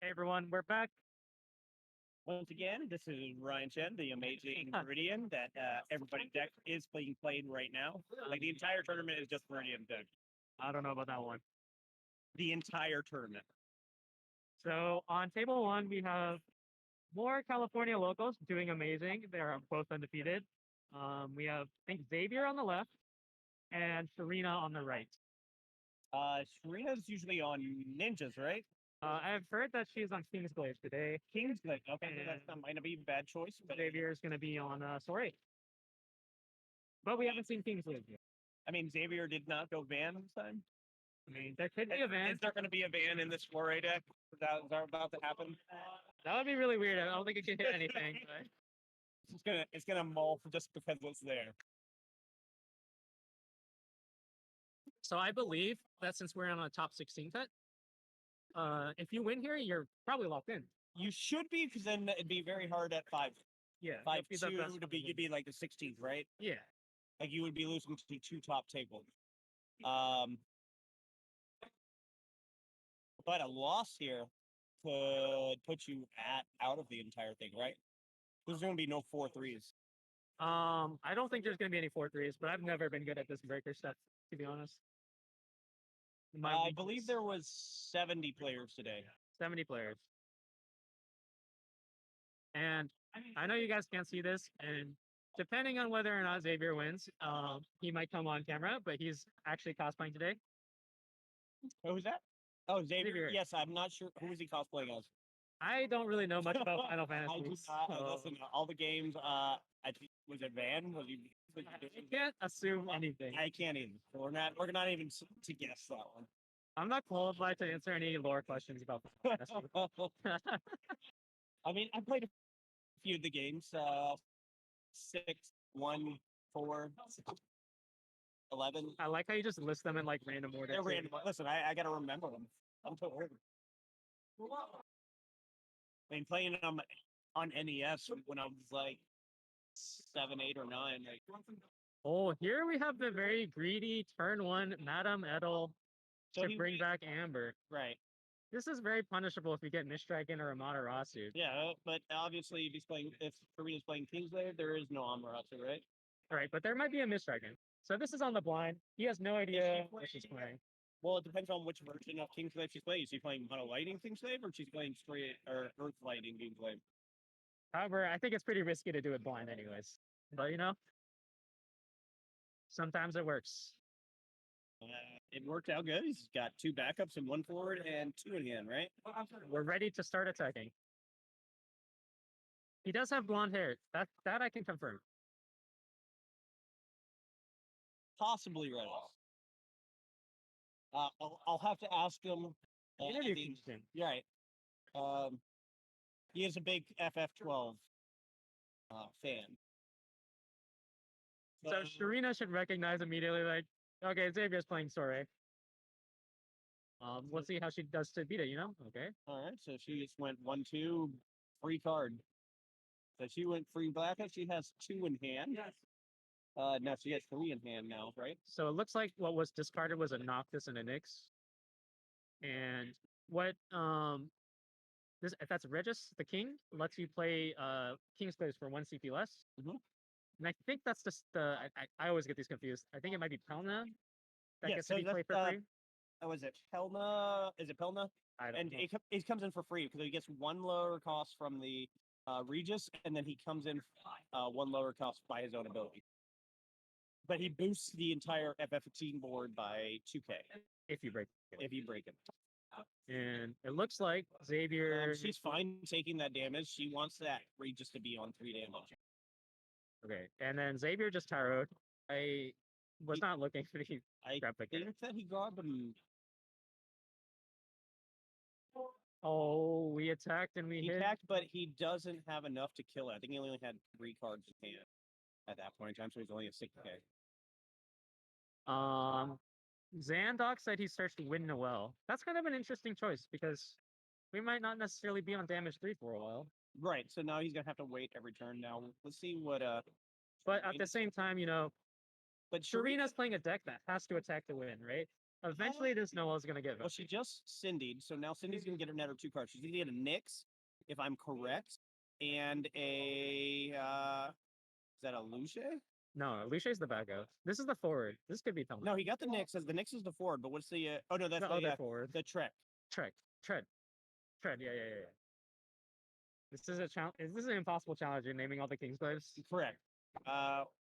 Hey everyone, we're back. Once again, this is Ryan Chen, the amazing Meridian that everybody deck is being played right now. Like the entire tournament is just Meridian deck. I don't know about that one. The entire tournament. So on table one, we have more California locals doing amazing. They're both undefeated. We have, I think, Xavier on the left and Sherena on the right. Serena's usually on ninjas, right? I've heard that she's on Kingsglaive today. Kingsglaive. Okay, that might not be a bad choice. But Xavier is going to be on Soray. But we haven't seen Kingsglaive yet. I mean, Xavier did not go van this time. I mean, there could be a van. Is there going to be a van in this Foray deck? Is that about to happen? That would be really weird. I don't think it can hit anything. But... It's gonna mull just because it's there. So I believe that since we're on a top 16 cut, if you win here, you're probably locked in. You should be, because then it'd be very hard at 5. Yeah, 5-2 to be, you'd be like the 16th, right? Yeah. Like you would be losing to 2 top tables. But a loss here could put you out of the entire thing, right? There's going to be no 4-3s. I don't think there's going to be any 4-3s, but I've never been good at this breaker stuff, to be honest. I believe there was 70 players today. 70 players. And I know you guys can't see this, and depending on whether or not Xavier wins, he might come on camera, but he's actually cosplaying today. Who's that? Oh, Xavier. Yes, I'm not sure. Who is he cosplaying as? I don't really know much about Final Fantasy. Listen, all the games, I think, was it Van? Was he? I can't assume anything. I can't even. We're not even to guess that one. I'm not qualified to answer any lore questions about Final Fantasy. I mean, I played a few of the games. 6, 1, 4, 11. I like how you just list them in like random order. They're random. Listen, I gotta remember them. I'm so old. I mean, playing them on NES when I was like 7, 8, or 9. Like, oh, here we have the very greedy turn 1 Madame Edel to bring back Amber. Right. This is very punishable if you get Mistraken or Amaterasu. Yeah, but obviously if Korea's playing Kingsglaive, there is no Amaterasu, right? All right, but there might be a Mistraken. So this is on the blind. He has no idea what she's playing. Well, it depends on which version of Kingsglaive she's playing. Is she playing Mono Lighting Kingsglaive, or she's playing straight or Earth Lighting Kingsglaive? However, I think it's pretty risky to do it blind anyways. But you know, sometimes it works. It worked out good. He's got 2 backups and 1 forward and 2 in hand, right? We're ready to start attacking. He does have blonde hair. That I can confirm. Possibly right. I'll have to ask him. Yeah, right. He is a big FF12 fan. So Sherena should recognize immediately, like, okay, Xavier's playing Soray. We'll see how she does to beat it, you know? Okay. All right, so she just went 1-2, free card. So she went free black. She has 2 in hand. Yes. No, she has 3 in hand now, right? So it looks like what was discarded was a Noctis and a Nyx. And what this if that's Regis, the king, lets you play Kingsglaive for 1 CP less. Mm-hmm. And I think that's just the I always get these confused. I think it might be Pelna that gets to be played for free. Oh, is it Pelna? Is it Pelna? I don't know. It comes in for free because he gets 1 lower cost from the Regis, and then he comes in 1 lower cost by his own ability. But he boosts the entire FF15 board by 2K. If you break it. If you break it. And it looks like Xavier... she's fine taking that damage. She wants that Regis to be on 3 damage. Okay, and then Xavier just taroed. I was not looking for the grab pick. I think that he grabbed him. Oh, we attacked and we hit. He attacked, but he doesn't have enough to kill it. I think he only had 3 cards in hand at that point in time, so he's only a 6K. Xandok said he starts to win Noel. That's kind of an interesting choice because we might not necessarily be on damage 3 for a while. Right, so now he's gonna have to wait every turn. Now let's see what But at the same time, you know, but Sherena's playing a deck that has to attack to win, right? Eventually, this Noelle is gonna get Well, she just Cindy'd, so now Cindy's gonna get another 2 cards. She's gonna get a Nyx, if I'm correct, and a is that a Luce? No, Luce's the backup. This is the forward. This could be Thelma. No, he got the Nyx. As the Nyx is the forward, but what's the oh no, that's the the other forward. the Trek. Tread. Yeah. This is a challenge. This is an impossible challenge. You're naming all the Kingsclaves. Correct.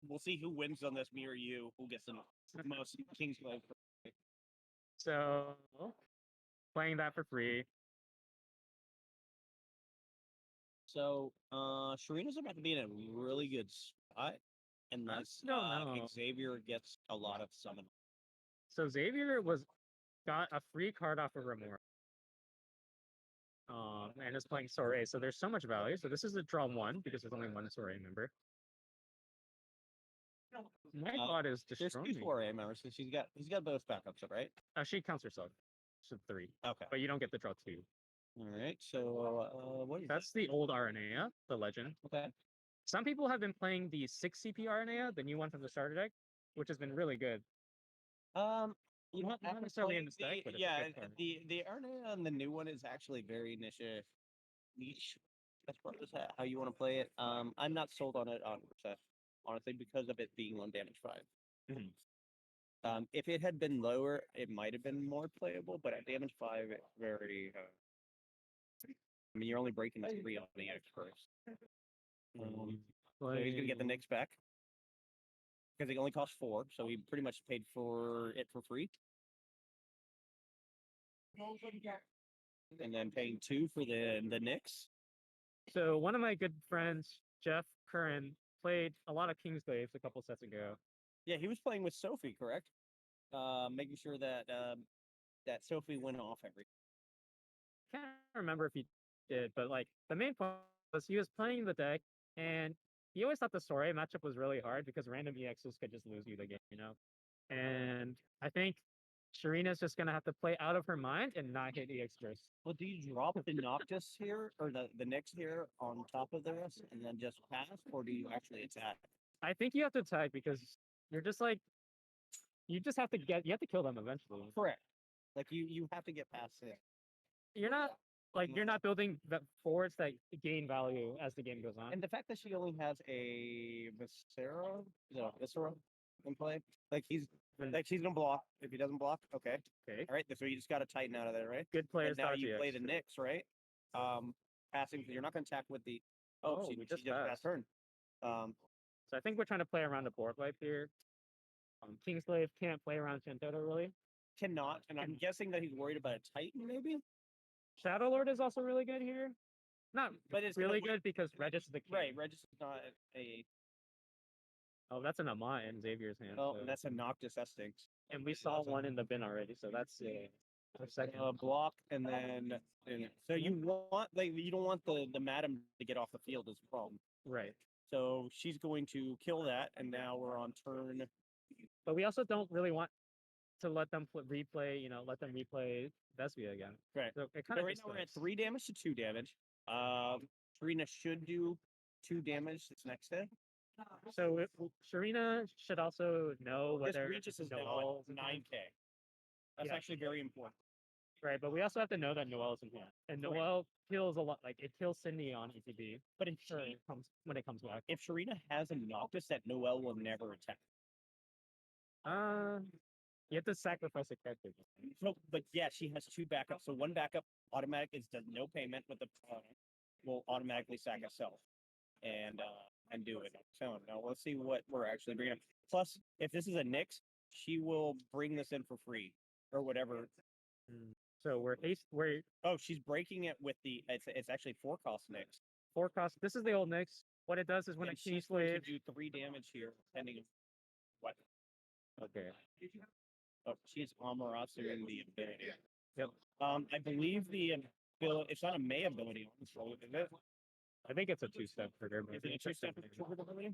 We'll see who wins on this, me or you. Who gets the most Kingsclave? So playing that for free. So Sherena's about to be in a really good spot unless No. Xavier gets a lot of summon. So Xavier got a free card off of Remora. And is playing Soiree, so there's so much value. So this is a draw 1 because there's only one Soiree member. My bot is There's destroying 2 me. Soiree members, so he's got both backups, right? She counts herself. So 3. Okay. But you don't get the draw 2. All right. So what is That's the old Aranea, the legend. okay? Some people have been playing the 6 CP Aranea, the new one from the starter deck, which has been really good. You Not after necessarily in playing this deck, but it's a yeah, good card. the Arna on the new one is actually very niche. That's part of how you want to play it. I'm not sold on it 100%, honestly, because of it being on damage 5. Mhm. If it had been lower, it might have been more playable, but at damage 5, it very. I mean, you're only breaking the 3 on the X first. So he's gonna get the Nyx back because it only costs 4, so he pretty much paid for it for free. And then paying 2 for the Nyx. So one of my good friends, Jeff Curran, played a lot of Kingsclaves a couple sets ago. Yeah, he was playing with Sophie, correct? Making sure that that Sophie went off every. Can't remember if he did, but like the main point was he was playing the deck, and he always thought the Soiree matchup was really hard because random EXs could just lose you the game, you know. And I think Sherena's just gonna have to play out of her mind and not hit EX burst. Well, do you drop the Noctis here or the Nyx here on top of the rest and then just pass, or do you actually attack? I think you have to attack because you're just like you just have to kill them eventually. Correct. Like you have to get past it. You're not building the forwards that gain value as the game goes on. And the fact that she only has a Viscera in play, like she's gonna block. If he doesn't block, okay. Okay. All right, so you just got to tighten out of there, right? Good players. And now you play the Nyx, right? Passing because you're not gonna attack with the. She just passed turn. So I think we're trying to play around a board wipe here. Kingsglaive can't play around Shantota really. Cannot, and I'm guessing that he's worried about a Titan, maybe. Shadow Lord is also really good here. Not, but it's really good because Regis is the king. Right, Regis is not a. Oh, that's an Ama in Xavier's hand. Oh, so. that's a Noctis. That stinks. And we saw one in the bin already, so that's a second. Block, and then so you don't want the madam to get off the field is the problem. Right. So she's going to kill that, and now we're on turn. But we also don't really want to let them replay Vesvia again. Right. So it kind of right now we're at 3 damage to 2 damage. Sherena should do 2 damage this next day. So Sherena should also know whether Regis is now 9K. That's actually very important. Right, but we also have to know that Noelle is in hand. And Noelle kills a lot, like it kills Cindy on ETB. But when it comes back. If Sherena has a Noctis, that Noelle will never attack. You have to sacrifice a character. So, but yeah, she has 2 backups. So one backup automatic does no payment, but the will automatically sack itself and do it. So now let's see what we're actually bringing. Plus, if this is a Nyx, she will bring this in for free or whatever. So she's breaking it with the. It's actually 4 cost Nyx. 4 cost. This is the old Nyx. What it does is when she's going to do 3 damage here, depending on what. Okay. Oh, she's Amaterasu in the ability. Yep. I believe the ability. It's not a May ability, honestly, is it? I think it's a 2-step trigger. Is it a 2-step trigger ability?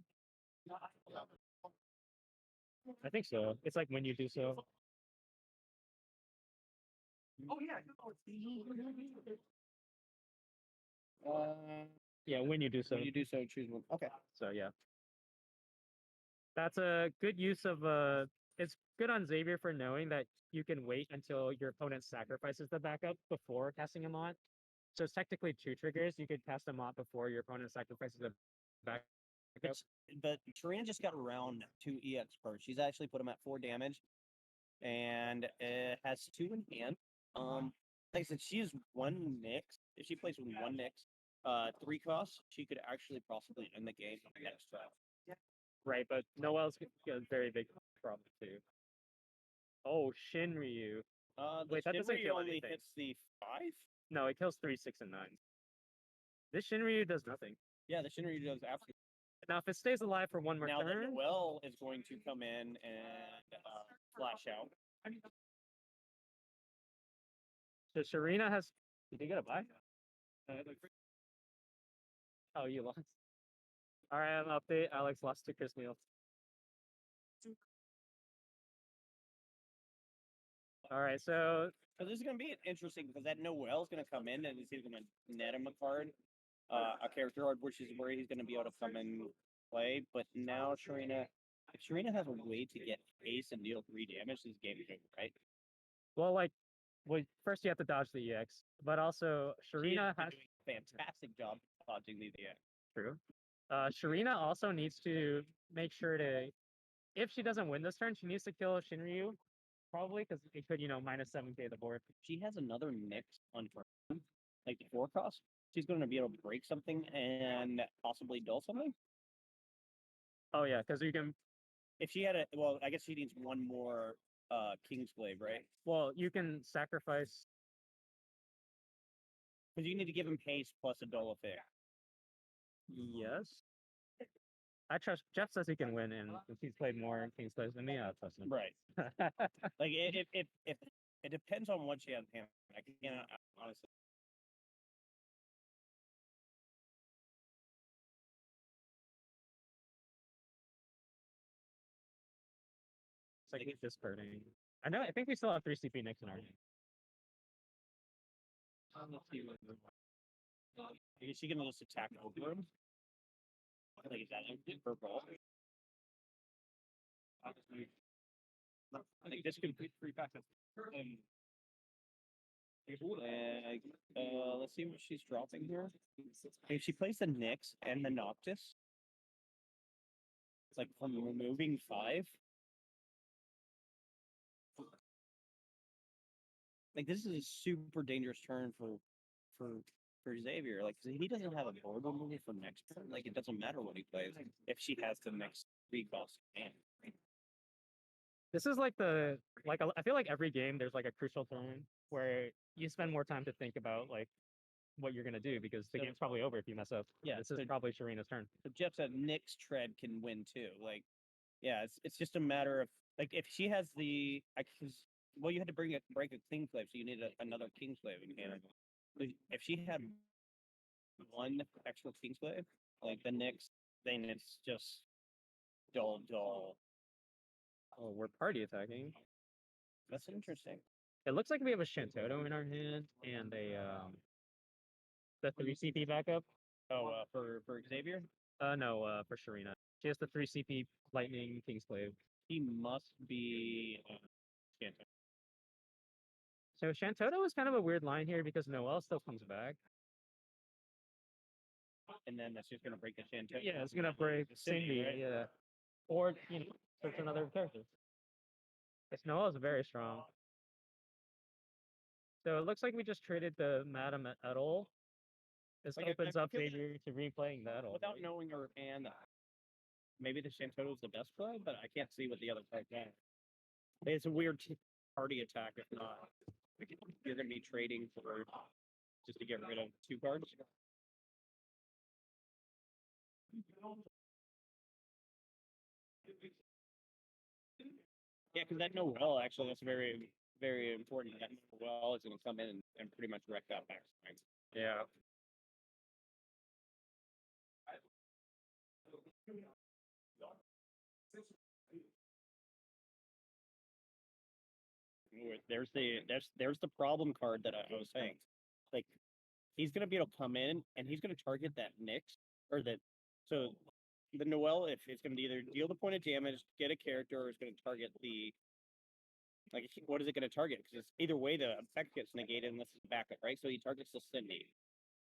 I think so. It's like when you do so. Oh yeah. Yeah, when you do so. When you do so, choose one. Okay. So yeah. That's a good use of it's good on Xavier for knowing that you can wait until your opponent sacrifices the backup before casting him on. So it's technically 2 triggers. You could cast them on before your opponent sacrifices the backup. But Sherena just got around 2 EX cards. She's actually put him at 4 damage, and it has 2 in hand. Like I said, she is 1 Nyx. If she plays with 1 Nyx, 3 costs, she could actually possibly end the game next round. Right, but Noel's got a very big problem too. Oh, Shinryu. Wait, that doesn't Shinryu kill only anything. hits the 5? No, it kills 3, 6, and 9. This Shinryu does nothing. Yeah, the Shinryu does absolutely. Now, if it stays alive for 1 more Now turn, the Noel is going to come in and flash out. so Sherena has. Did you get a buy? Oh, you lost. All right, an update. Alex lost to Chris Neal. All right, so this is going to be interesting because that Noel is going to come in and he's going to net him a card, a character card, which is where he's going to be able to come and play. But now Sherena, if Sherena has a way to get ace and deal 3 damage, this game is over, right? well, first you have to dodge the EX, but also Sherena has doing a fantastic job dodging the EX. True. Sherena also needs to make sure to, if she doesn't win this turn, she needs to kill Shinryu, probably because it could, minus 7k the board. She has another Nyx on turn, like the 4 cost. She's going to be able to break something and possibly dull something. Oh yeah, because you can. If she had well, I guess she needs 1 more Kingsglaive, right? Well, you can sacrifice. Because you need to give him haste plus a dull effect. Yes. I trust Jeff says he can win, and if he's played more Kingsglaives than me, I trust him. Right. Like if it depends on what she has in hand. I can't honestly. It's like he's just hurting. I think we still have 3 CP Nyx in our game. Is she gonna just attack over him? Like is that for ball? I think this could be 3 packs. Let's see what she's dropping here. If she plays the Nyx and the Noctis, it's like from removing 5. Like this is a super dangerous turn for Xavier. Like he doesn't have a board removal for next turn. Like it doesn't matter what he plays if she has the next 3 cost hand. This is like I feel like every game there's like a crucial turn where you spend more time to think about like what you're gonna do because the game's probably over if you mess up. Yeah, this is probably Sherena's turn. So Jeff said Nyx tread can win too. Like, yeah, it's just a matter of like if she has the well, you had to break a Kingsglaive, so you need another Kingsglaive in hand. If she had 1 extra Kingsglaive, like the Nyx, then it's just dull. Oh, we're party attacking. That's interesting. It looks like we have a Shantoto in our hand and a the 3 CP backup. Oh, for Xavier? No, for Sherena. She has the 3 CP Lightning Kingsglaive. He must be Shantoto. So Shantoto is kind of a weird line here because Noel still comes back. And then that's just gonna break the Shantoto. Yeah, it's gonna break Cindy, right? Yeah. Or search another character. This Noel is very strong. So it looks like we just traded the Madam Edel. This opens up Xavier to replaying that. Without knowing her hand, maybe the Shantoto is the best play, but I can't see what the other cards are. It's a weird party attack if not. You're going to be trading for just to get rid of 2 cards. Yeah, because that Noel actually that's very, very important. That Noel is going to come in and pretty much wreck that back. Yeah. There's the problem card that I was saying. Like he's gonna be able to come in and he's gonna target that Nyx or that. So the Noelle, if it's going to either deal the point of damage, get a character, or it's going to target the like what is it going to target? Because either way the effect gets negated unless it's backup, right? So he targets the Cindy.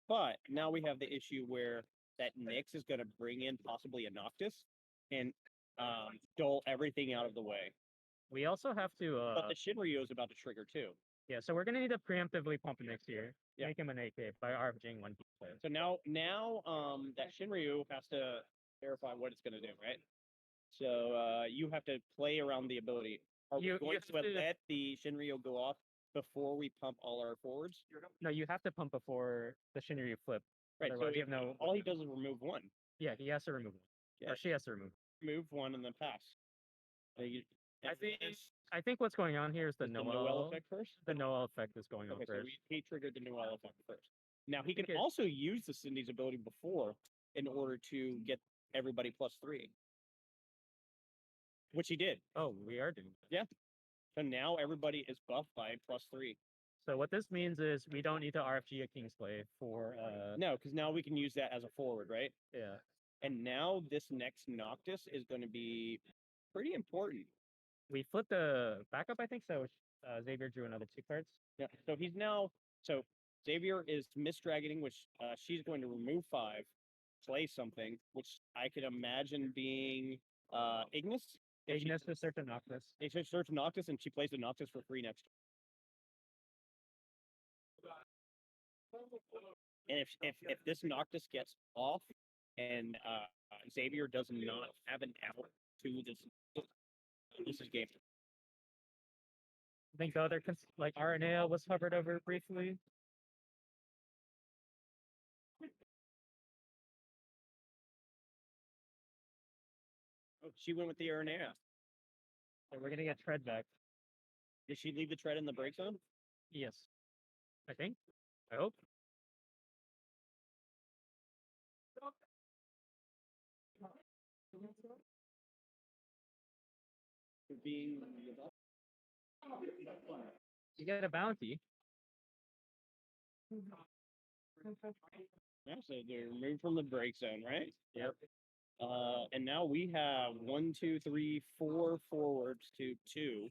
But now we have the issue where that Nyx is going to bring in possibly a Noctis and dull everything out of the way. We also have to. But the Shinryu is about to trigger too. Yeah, so we're gonna need to preemptively pump next year. Yeah. Make him an AK by RFGing one player. So now that Shinryu has to verify what it's going to do, right? So you have to play around the ability. Are we going to let the Shinryu go off before we pump all our forwards? No, you have to pump before the Shinryu flip. Right. So you have no. All he does is remove one. Yeah, he has to remove one. Yeah. Or she has to remove. Move one and then pass. I think what's going on here is the Noelle effect first. The Noelle effect is going on So first. he triggered the Noelle effect first. Now he can also use the Cindy's ability before in order to get everybody +3, which he did. Oh, we are doing that. Yeah. So now everybody is buffed by +3. So what this means is we don't need to RFG a Kingsplay for No, because now we can use that as a forward, right? Yeah. And now this next Noctis is going to be pretty important. We flipped the backup, I think, so Xavier drew another 2 cards. Yeah. So he's now Xavier is misdragoning, which she's going to remove 5, play something, which I could imagine being Ignis. Ignis to search a Noctis. They should search Noctis, and she plays the Noctis for free next. And if this Noctis gets off, and Xavier does not have an out to this is game. I think the other like RNA was hovered over briefly. Oh, she went with the RNA. So we're gonna get tread back. Did she leave the tread in the break zone? Yes. I think. I hope. Being you get a bounty. Yeah, so they're removed from the break zone, right? Yep. And now we have 1, 2, 3, 4 forwards to 2.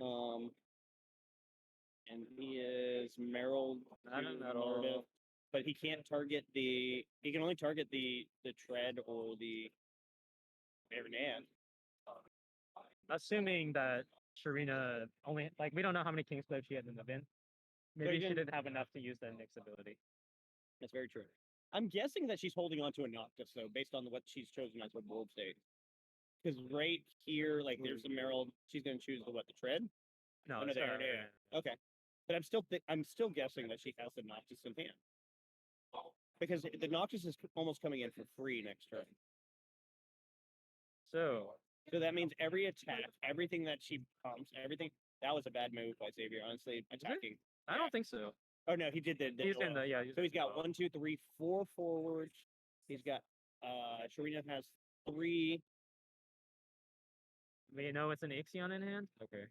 And he is Merrill. But he can't target the. He can only target the tread or the Baronet. Assuming that Sherena only we don't know how many Kingsplay she had in the bin. Maybe she didn't have enough to use the Nyx ability. That's very true. I'm guessing that she's holding on to a Noctis, though, based on what she's chosen as her bold state. Because right here, there's the Merrill, she's going to choose the tread? No, the Baronet. Okay. But I'm still guessing that she has the Noctis in hand. Because the Noctis is almost coming in for free next turn. So that means every attack, everything that she pumps, everything. That was a bad move by Xavier, honestly. Attacking. I don't think so. Oh no, he did the. He's in the So he's got 1, 2, 3, 4 forwards. He's got Sherena has 3. We know it's an Ixion in hand. Okay.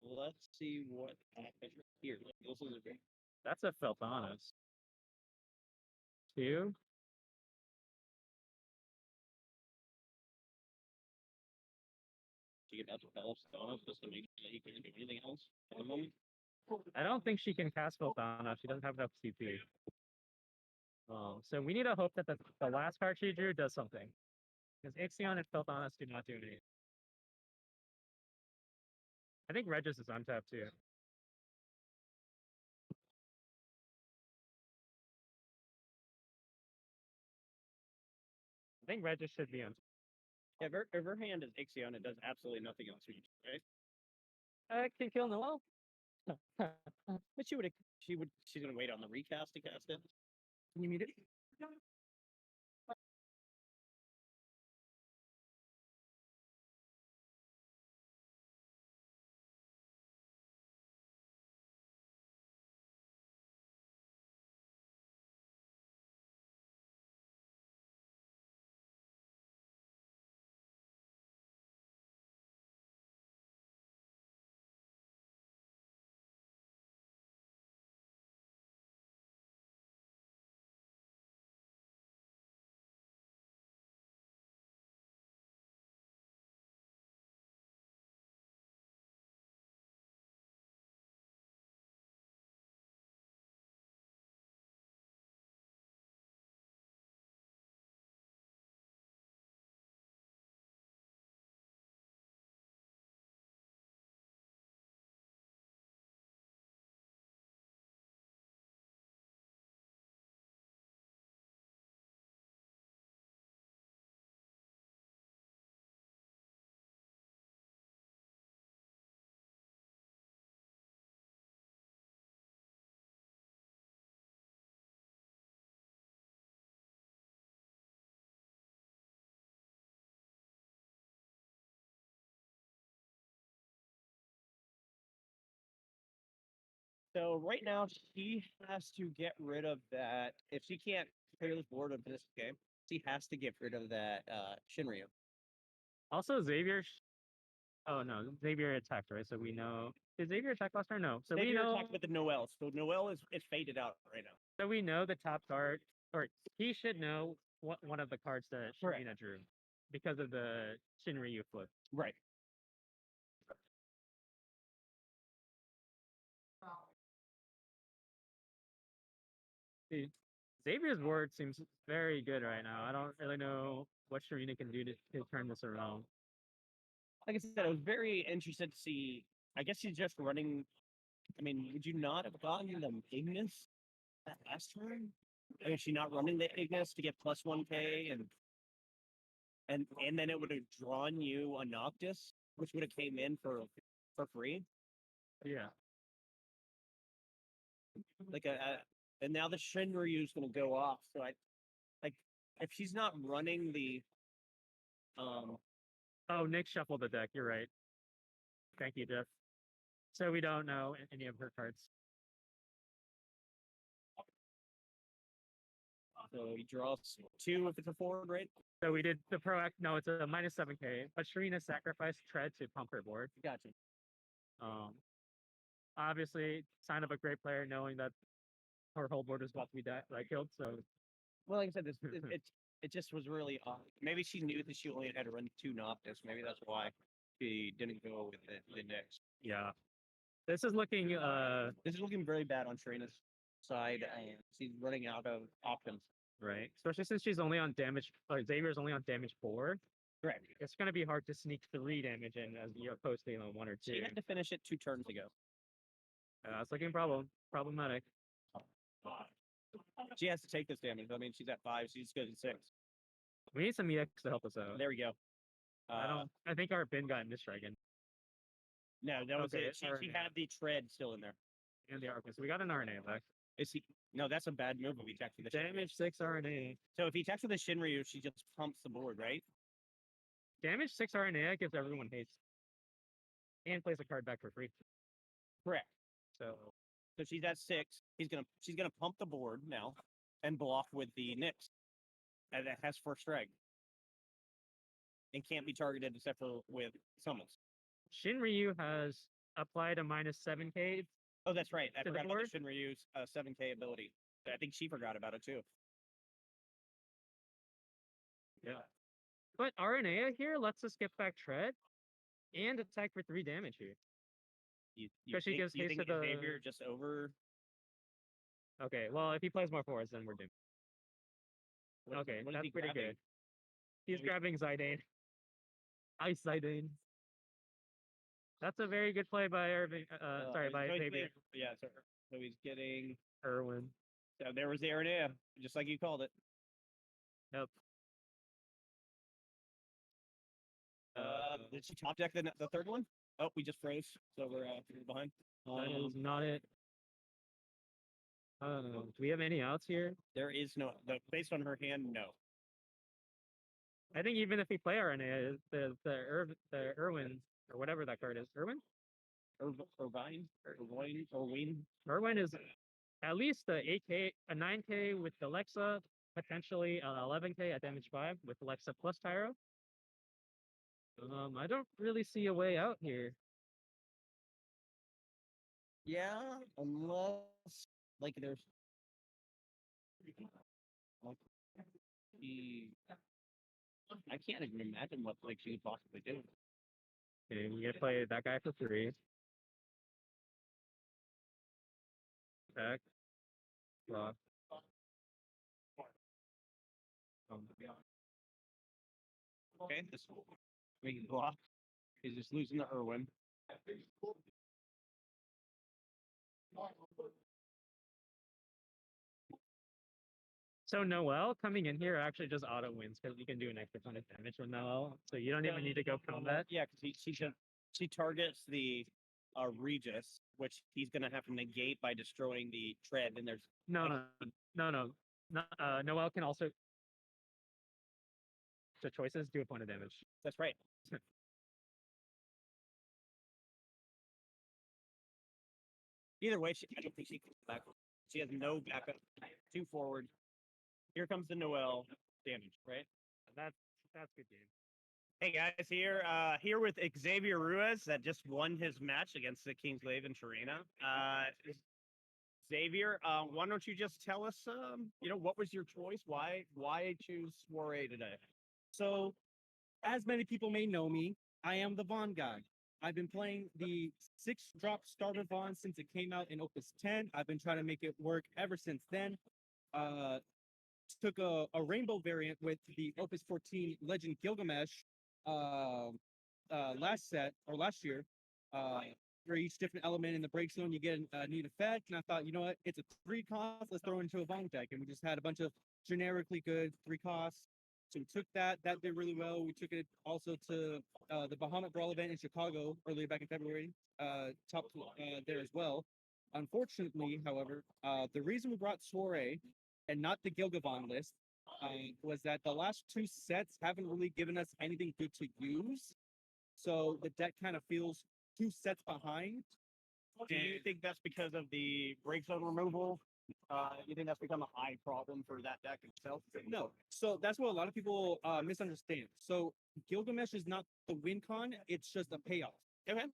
Let's see what here. This is a That's a Felthanas. 2. Do you get that Felthanas just to make sure that he can't do anything else at the moment? I don't think she can cast Felthanas. She doesn't have enough CP. So we need to hope that the last card she drew does something. Because Ixion and Felthanas do not do anything. I think Regis is untapped too. I think Regis should be on. Yeah, if her hand is Ixion, it does absolutely nothing else, right? I can kill Noelle. But she's gonna wait on the recast to cast it. Can you mute it? So right now she has to get rid of that. If she can't clear this board of this game, she has to get rid of that Shinryu. Also, Xavier. Oh no, Xavier attacked, right? So we know. Did Xavier attack last turn? No. So we Xavier know. attacked with the Noel. So Noel is faded out right now. So we know the top card, or he should know what one of the cards that Correct. Sherena drew because of the Shinryu flip. Right. See, Xavier's board seems very good right now. I don't really know what Sherena can do to turn this around. Like I said, I was very interested to see. I guess he's just running. I mean, would you not have gotten the Ignis that last turn? I mean, is she not running the Ignis to get plus 1k and then it would have drawn you a Noctis, which would have came in for free. Yeah. Like and now the Shinryu is going to go off. So I like if she's not running the Oh, Nick shuffled the deck. You're right. Thank you, Jeff. So we don't know any of her cards. So he draws 2 if it's a forward, right? So we did the proact. No, it's a minus 7k. But Sherena sacrificed Tread to pump her board. Gotcha. Obviously, sign of a great player, knowing that her whole board is about to be killed. So, well, like I said, it just was really odd. Maybe she knew that she only had to run 2 Noctis. Maybe that's why she didn't go with the next. Yeah, this is looking very bad on Sherena's side, and she's running out of options. Right, especially since she's only on damage. Xavier's only on damage 4. Correct. It's going to be hard to sneak 3 damage in as opposed to 1 or 2. She had to finish it 2 turns ago. That's looking problematic. She has to take this damage. I mean, she's at 5. She's good at 6. We need some EX to help us out. There we go. I think our bin got misdragon. No, that was it. She had the Tread still in there. And the RNA. So we got an RNA back. Is he? No, that's a bad move if he attacks with the damage 6 RNA. So if he attacks with the Shinryu, she just pumps the board, right? Damage 6 RNA gives everyone haste. And plays a card back for free. Correct. So she's at 6. She's gonna pump the board now and block with the Nyx. And that has first strike. And can't be targeted except for with summons. Shinryu has applied a minus 7k. Oh, that's right. I forgot about the Shinryu's 7k ability. I think she forgot about it too. Yeah. But RNA here lets us get back Tread and attack for 3 damage here. You think Xavier just over? Okay, well, if he plays more forwards, then we're doomed. Okay, that's pretty good. He's grabbing Zidane. Ice Zidane. That's a very good play by Irving. By Xavier. Yeah, so he's getting Irwin. So there was the Aranea, just like you called it. Yep. Did she top deck the third one? Oh, we just froze, so we're behind. That is not it. Do we have any outs here? There is no. Based on her hand, no. I think even if we play RNA, the Irwin or whatever that card is, Irwin is at least a 8k, a 9k with Alexa, potentially 11k at damage 5 with Alexa plus Tyro. I don't really see a way out here. Yeah, unless like there's I can't even imagine what like she could possibly do. Okay, we gotta play that guy for 3. Attack. Block. Okay, this we can block. He's just losing the Irwin. So Noel coming in here actually just auto wins because you can do an extra ton of damage with Noel. So you don't even need to go combat. Yeah, because she targets the Regis, which he's gonna have to negate by destroying the Tread. And there's no. Noel can also the choices do a point of damage. That's right. Either way, I don't think she comes back. She has no backup. 2 forward. Here comes the Noel damage, right? That's good game. Hey guys, here with Xavier Ruiz that just won his match against the Kingslave and Sherena. Xavier, why don't you just tell us, what was your choice? Why choose Soiree today? So, as many people may know me, I am the Vaughn guy. I've been playing the 6-drop starter Vaughn since it came out in Opus 10. I've been trying to make it work ever since then. Took a rainbow variant with the Opus 14 Legend Gilgamesh last year. For each different element in the break zone, you get a neat effect. And I thought, you know what, it's a 3 cost, let's throw it into a Vaughn deck. And we just had a bunch of generically good 3 costs. So we took that did really well. We took it also to the Bahamut Brawl event in Chicago earlier back in February, top there as well. Unfortunately, however, the reason we brought Soiree and not the Gilgavon list was that the last 2 sets haven't really given us anything good to use. So the deck kind of feels 2 sets behind. Do you think that's because of the break zone removal? You think that's become a high problem for that deck itself? No. So that's what a lot of people misunderstand. So Gilgamesh is not the win con, it's just a payoff. Okay.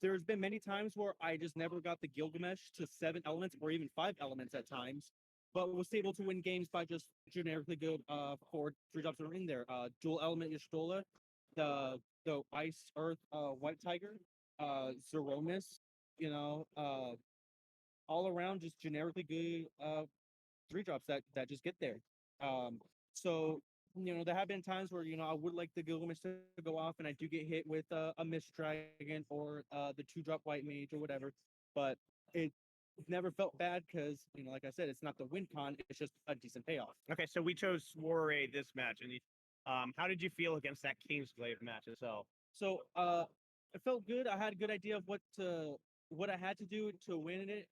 There's been many times where I just never got the Gilgamesh to 7 elements or even 5 elements at times, but was able to win games by just generically good 4 3-drops that are in there. Dual element Y'shtola, the Ice Earth White Tiger, Zeromus, all around just generically good 3-drops that just get there. So there have been times where I would like the Gilgamesh to go off, and I do get hit with a Mist Dragon or the 2-drop White Mage or whatever, but it never felt bad because like I said, it's not the win con, it's just a decent payoff. Okay, so we chose Soiree this match, and how did you feel against that Kingsglaive match itself? So it felt good. I had a good idea of what I had to do to win it.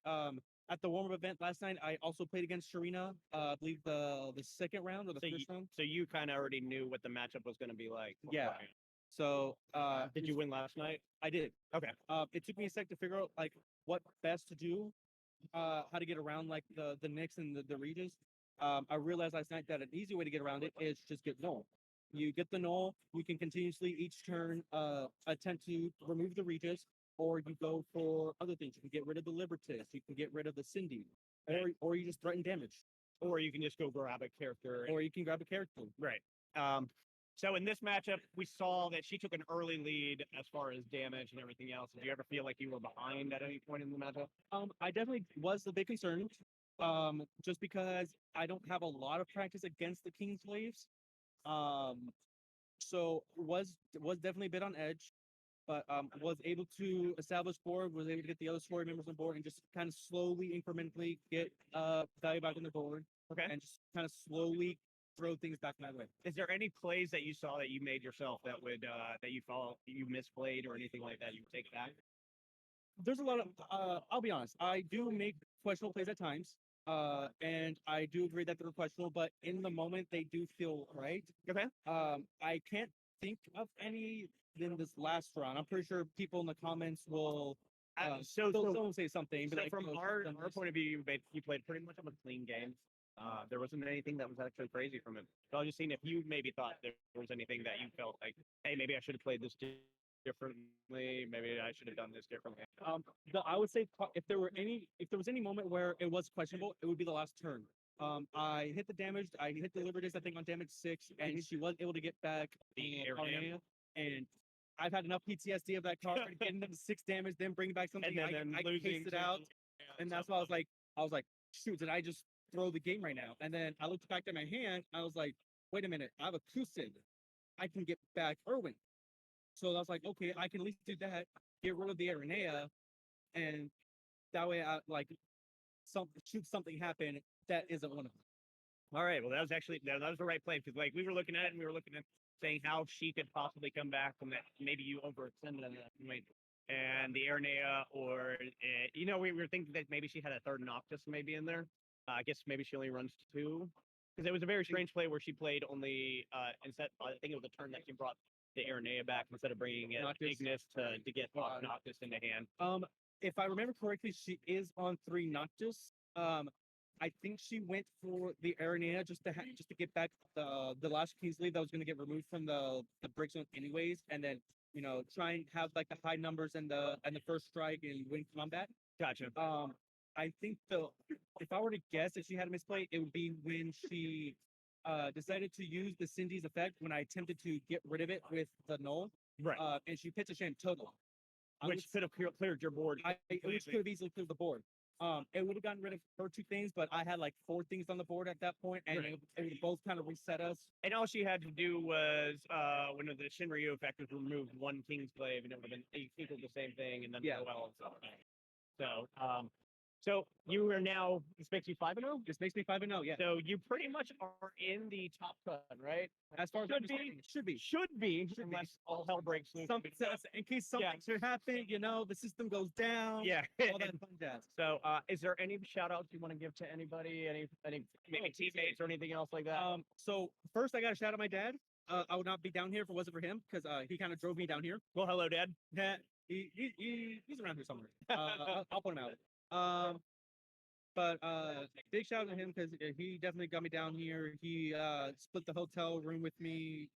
At the warm-up event last night, I also played against Sherena. I believe the second round or the first round. So you kind of already knew what the matchup was going to be like. Yeah. So did you win last night? I did. Okay. It took me a sec to figure out what best to do, how to get around the Knicks and the Regis. I realized last night that an easy way to get around it is just get null. You get the null, you can continuously each turn attempt to remove the Regis, or you go for other things. You can get rid of the Libertas, you can get rid of the Cindy, or you just threaten damage. Or you can just go grab a character. Or you can grab a character. Right. So in this matchup, we saw that she took an early lead as far as damage and everything else. Did you ever feel like you were behind at any point in the matchup? I definitely was a bit concerned, just because I don't have a lot of practice against the Kingslaves. So was definitely a bit on edge, but was able to establish board, was able to get the other story members on board, and just kind of slowly, incrementally get value back on the board. Okay. And just kind of slowly throw things back my way. Is there any plays that you saw that you made yourself that would that you felt you misplayed or anything like that you would take back? There's a lot of I'll be honest, I do make questionable plays at times. And I do agree that they're questionable, but in the moment they do feel right. Okay. I can't think of any in this last round. I'm pretty sure people in the comments will someone say something. So from our point of view, you played pretty much of a clean game. There wasn't anything that was actually crazy from him. So I was just seeing if you maybe thought there was anything that you felt like, hey, maybe I should have played this differently. Maybe I should have done this differently. I would say if there was any moment where it was questionable, it would be the last turn. I hit the damage. I hit the Libertas, I think, on damage 6, and she was able to get back The Arnea, and I've had enough PTSD of that card, getting them to 6 damage, then bringing back something, and I cased it out, and that's why I was like, shoot, did I just throw the game right now? And then I looked back at my hand, I was like, wait a minute, I have a Kusid. I can get back Irwin. So I was like, okay, I can at least do that, get rid of the Aranea, and that way I shoot something happen that isn't one of them. All right. Well, that was the right play, because we were looking at it and we were looking at saying how she could possibly come back from that. Maybe you overextended at that point. And the Aranea, or we were thinking that maybe she had a third Noctis maybe in there. I guess maybe she only runs 2, because it was a very strange play where she played only instead. I think it was a turn that she brought the Aranea back instead of bringing Ignis to get Noctis into hand. if I remember correctly, she is on 3 Noctis. I think she went for the Aranea just to get back the last Kingsley that was going to get removed from the break zone anyways, and then try and have like the high numbers and the first strike and win combat. Gotcha. I think if I were to guess if she had a misplay, it would be when she decided to use the Cindy's effect when I attempted to get rid of it with the null. Right. And she pitched a shame total. Which could have cleared your board. Which could have easily cleared the board. It would have gotten rid of her 2 things, but I had like 4 things on the board at that point, and Right. it would both kind of reset us. And all she had to do was when the Shinryu effect was removed, 1 Kingsglaive, and it would have been equal the same thing, and then Yeah. So you are now, this makes you 5-0? This makes me 5-0. Yeah. So you pretty much are in the top cut, right? As far as Should be. should be. Should be, unless all hell breaks loose. In case something should happen, the system goes down. Yeah. All that fun jazz. So, is there any shout outs you want to give to anybody? Any maybe teammates or anything else like that? So first, I got to shout out my dad. I would not be down here if it wasn't for him because he kind of drove me down here. Well, hello, Dad. Yeah, he's around here somewhere. I'll point him out. But big shout out to him because he definitely got me down here. He split the hotel room with me.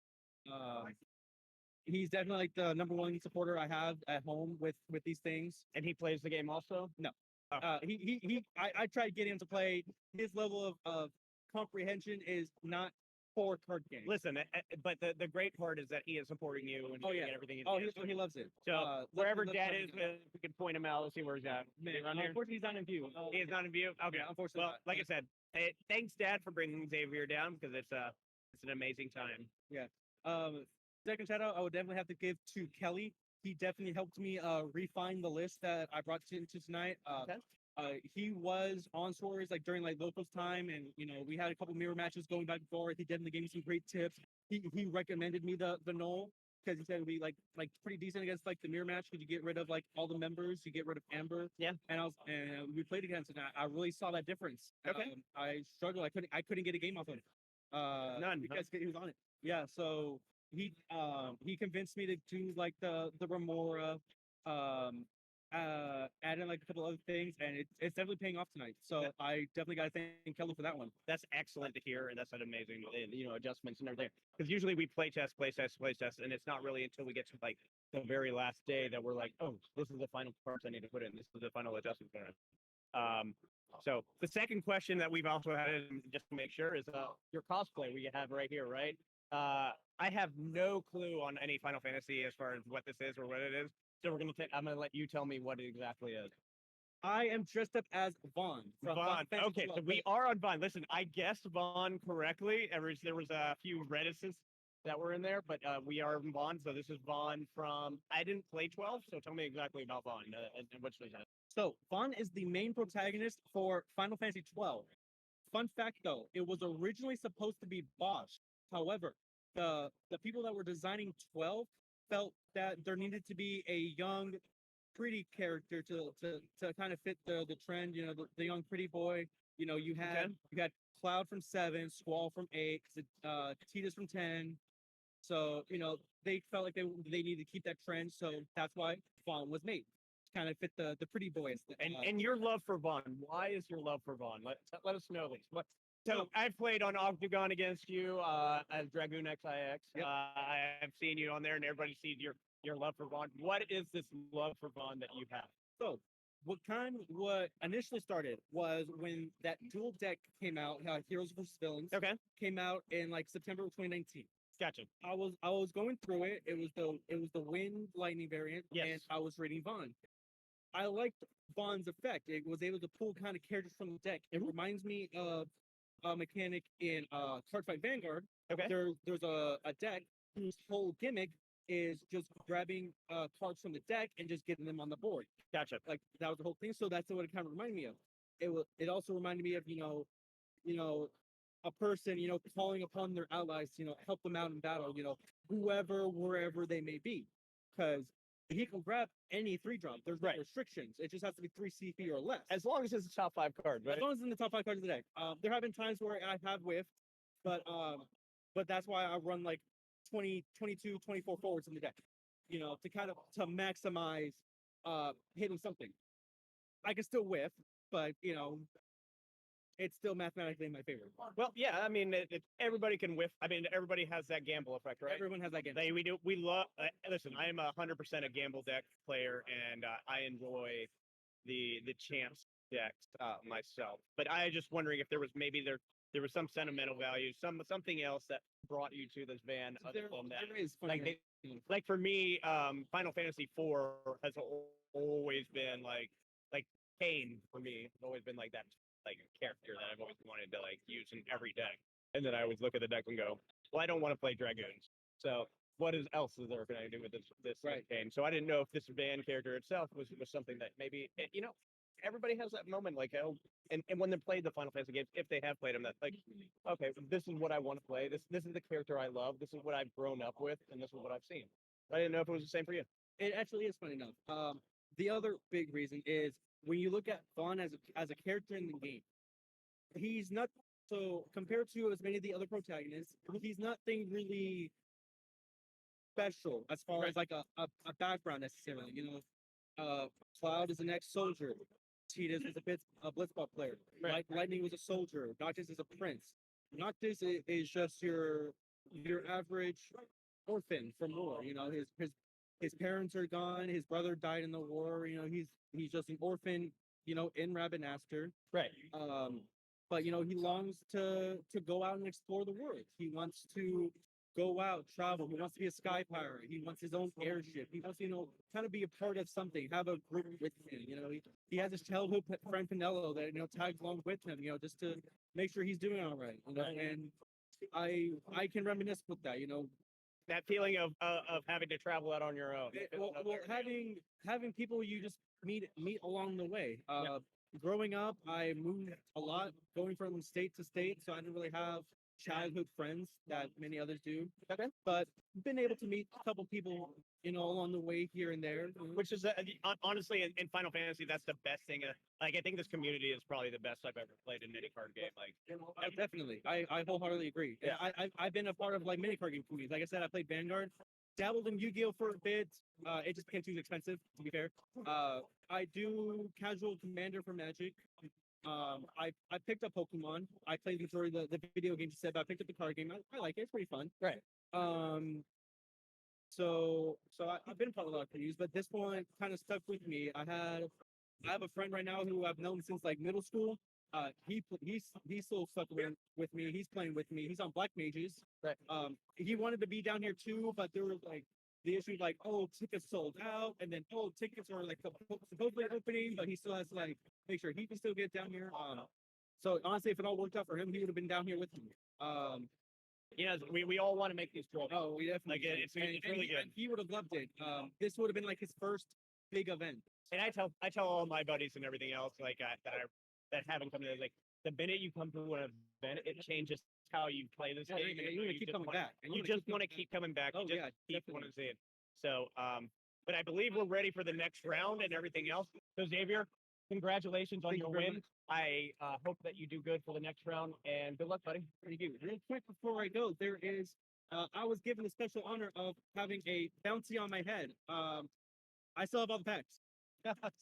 He's definitely like the #1 supporter I have at home with these things. And he plays the game also? No. Oh. I tried to get him to play. His level of comprehension is not for card games. Listen, but the great part is that he is supporting you and doing everything he does. He loves it. So wherever Dad is, if we can point him out, let's see where he's at. Unfortunately, he's not in view. He is not in view. Okay, Yeah, unfortunately. Well, like I said, thanks, Dad, for bringing Xavier down because it's an amazing time. Second shout out, I would definitely have to give to Kelly. He definitely helped me refine the list that I brought into tonight. He was on stories like during like locals time, and we had a couple mirror matches going back and forth. He definitely gave me some great tips. He recommended me the null because he said it would be like pretty decent against like the mirror match because you get rid of like all the members, you get rid of Amber. Yeah. And we played against it. And I really saw that difference. Okay. I struggled. I couldn't get a game off him. None because he was on it. Yeah. So he convinced me to do like the Remora, add in like a couple other things, and it's definitely paying off tonight. So I definitely got to thank Kelly for that one. That's excellent to hear, and that's an amazing, adjustments and everything. Because usually we play test, and it's not really until we get to like the very last day that we're like, oh, this is the final parts I need to put in. This is the final adjustment. So the second question that we've also had, just to make sure, is your cosplay we have right here, right? I have no clue on any Final Fantasy as far as what this is or what it is. So I'm gonna let you tell me what it exactly is. I am dressed up as Vaughn. Vaughn. Okay, so we are on Vaughn. Listen, I guessed Vaughn correctly. There was a few reticence that were in there, but we are Vaughn. So this is Vaughn from. I didn't play 12, so tell me exactly about Vaughn and which was that. So Vaughn is the main protagonist for Final Fantasy 12. Fun fact though, it was originally supposed to be Bosch. However, the people that were designing 12 felt that there needed to be a young, pretty character to kind of fit the trend. The young pretty boy. You had Cloud from 7, Squall from 8, Titus from 10. So they felt like they needed to keep that trend. So that's why Vaughn was made. Kind of fit the pretty boys. And your love for Vaughn. Why is your love for Vaughn? Let us know this. So I've played on Octagon against you as Dragoon XIX. Yep. I've seen you on there, and everybody sees your love for Vaughn. What is this love for Vaughn that you have? So what initially started was when that dual deck came out, Heroes vs. Villains. Okay. Came out in like September of 2019. Gotcha. I was going through it. It was the Wind Lightning variant, Yes. and I was reading Vaughn. I liked Vaughn's effect. It was able to pull kind of characters from the deck. It reminds me of a mechanic in Cardfight Vanguard. Okay. There's a deck whose whole gimmick is just grabbing cards from the deck and just getting them on the board. Gotcha. Like that was the whole thing. So that's what it kind of reminded me of. It also reminded me of a person calling upon their allies to help them out in battle. Wherever they may be, because he can grab any 3-drop. There's no restrictions. It just has to be 3 CP or less. As long as it's a top 5 card, right? As long as it's in the top 5 cards of the deck. There have been times where I have whiffed, but that's why I run like 20, 22, 24 forwards in the deck. To kind of maximize hitting something. I can still whiff, but it's still mathematically my favorite. Well, yeah, I mean, everybody can whiff. I mean, everybody has that gamble effect, right? Everyone has that game. We love. Listen, I am 100% a gamble deck player, and I enjoy the champs decks myself. But I just wondering if there was there was some sentimental value, something else that brought you to this van other than that. There is funny. Like for me, Final Fantasy IV has always been like Kane for me. Has always been like that character that I've always wanted to use in every deck. And then I always look at the deck and go, well, I don't want to play Dragoons. So what else is there going to do with this Right. game? So I didn't know if this band character itself was something that maybe everybody has that moment and when they played the Final Fantasy games, if they have played them, that's okay, this is what I want to play. This is the character I love. This is what I've grown up with, and this is what I've seen. I didn't know if it was the same for you. It actually is funny enough. The other big reason is when you look at Vaughn as a character in the game, he's not so compared to as many of the other protagonists, he's nothing really special as far as a background necessarily. Cloud is an ex-soldier. Tidus is a blitzball player. Right. Lightning was a soldier. Noctis is a prince. Noctis is just your average orphan from war. His parents are gone. His brother died in the war. He's just an orphan. In Rabbinaster. Right. But he longs to go out and explore the world. He wants to go out, travel. He wants to be a sky pirate. He wants his own airship. He wants to, kind of be a part of something, have a group with him. He has his childhood friend Pinello that tags along with him. Just to make sure he's doing all right. And I can reminisce with that. That feeling of having to travel out on your own. Having people you just meet along the way. Growing up, I moved a lot, going from state to state, so I didn't really have childhood friends that many others do. Okay. But been able to meet a couple people, along the way here and there. Which is honestly in Final Fantasy, that's the best thing. I think this community is probably the best I've ever played in any card game. Definitely, I wholeheartedly agree. Yeah. I've been a part of many card game communities. Like I said, I played Vanguard, dabbled in Yu-Gi-Oh for a bit. It just became too expensive, to be fair. I do casual Commander for Magic. I picked up Pokemon. I played the majority of the video games you said, but I picked up the card game. I like it. It's pretty fun. Right. So I've been part of a lot of communities, but this one kind of stuck with me. I have a friend right now who I've known since middle school. He's still stuck with me. He's playing with me. He's on Black Mages. Right. He wanted to be down here too, but there were the issue tickets sold out, and then tickets are supposedly opening, but he still has to make sure he can still get down here. So honestly, if it all worked out for him, he would have been down here with me. Yeah, we all want to make these trips. Oh, we definitely it's really good. He would have loved it. This would have been his first big event. And I tell all my buddies and everything else that haven't come to the minute you come to an event, it changes how you play this game. You want to keep coming back. You just want to keep coming back. Oh, You just keep wanting to see it. So, but I believe we're ready for the next round and everything else. So Xavier, congratulations on your win. I hope that you do good for the next round, and good luck, buddy. Thank you. Real quick before I go, there is I was given the special honor of having a bounty on my head. I still have all the packs.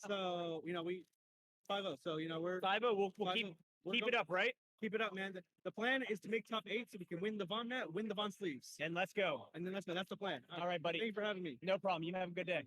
So we 5-0. So we're 5-0. We'll keep it up, right? Keep it up, man. The plan is to make top 8 so we can win the Von mat, win the Von sleeves. And let's go. And then let's go. That's the plan. All right, buddy. Thank you for having me. No problem. You have a good day.